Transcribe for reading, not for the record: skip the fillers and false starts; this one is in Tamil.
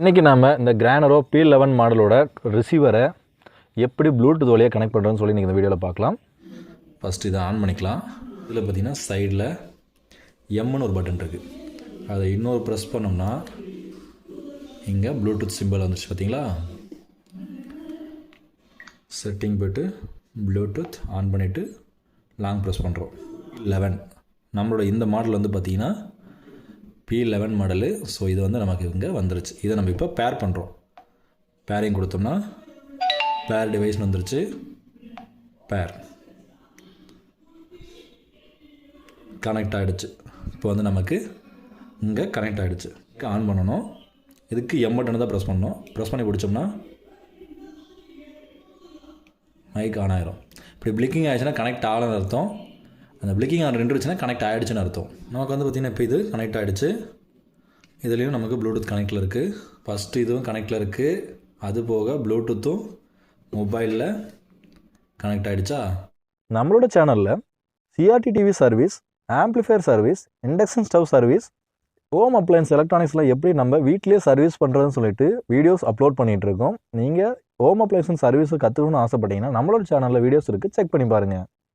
இன்றைக்கி நாம் இந்த கிரானரோ P11 மாடலோட ரிசீவரை எப்படி ப்ளூடூத் வழியாக கனெக்ட் பண்ணுறதுன்னு சொல்லி நீங்கள் இந்த வீடியோவில் பார்க்கலாம். ஃபஸ்ட்டு இதை ஆன் பண்ணிக்கலாம். இதில் பார்த்திங்கன்னா சைடில் எம்னு ஒரு பட்டன் இருக்குது. அதை இன்னொரு ப்ரெஸ் பண்ணோம்னா இங்கே ப்ளூடூத் சிம்பிள் வந்துச்சு பார்த்தீங்களா. செட்டிங் போய்ட்டு ப்ளூடூத் ஆன் பண்ணிவிட்டு லாங் ப்ரெஸ் பண்ணுறோம். 11 நம்மளோட இந்த மாடல் வந்து பார்த்திங்கன்னா P11 மாடலு. ஸோ இது வந்து நமக்கு இங்கே வந்துருச்சு. இதை நம்ம இப்போ பேர் பண்ணுறோம். பேரிங் கொடுத்தோம்னா பேர் டிவைஸ்னு வந்துருச்சு. பேர் கனெக்ட் ஆகிடுச்சு. இப்போ வந்து நமக்கு இங்கே கனெக்ட் ஆகிடுச்சு. ஆன் பண்ணணும். இதுக்கு எம் பட்டன் தான் ப்ரெஸ் பண்ணணும். ப்ரெஸ் பண்ணி பிடிச்சோம்னா மைக் ஆன் ஆகிரும். இப்படி பிளிக்கிங் ஆகிடுச்சுன்னா கனெக்ட் ஆகலன்னு அர்த்தம். அந்த பிளிக்கிங் ஆன் இருந்துச்சுன்னா கனெக்ட் ஆகிடுச்சுன்னு அர்த்தம். நமக்கு வந்து பார்த்திங்கன்னா இப்போ இது கனெக்ட் ஆகிடுச்சு. இதுலேயும் நமக்கு ப்ளூடூத் கனெக்டில் இருக்குது. ஃபஸ்ட்டு இதுவும் கனெக்டில் இருக்குது. அது போக ப்ளூடூத்தும் மொபைலில் கனெக்ட் ஆகிடுச்சா. நம்மளோட சேனலில் CRT TV service, amplifier service, induction stove service, home appliance எலக்ட்ரானிக்ஸில் எப்படி நம்ம வீட்டிலேயே சர்வீஸ் பண்ணுறதுன்னு சொல்லிட்டு வீடியோஸ் அப்லோட் பண்ணிகிட்ருக்கோம். நீங்கள் ஹோம் அப்ளையன்ஸ் சர்வீஸை கற்றுக்கணும்னு ஆசைப்பட்டீங்கன்னா நம்மளோட சேனலில் வீடியோஸ் இருக்குது, செக் பண்ணி பாருங்கள்.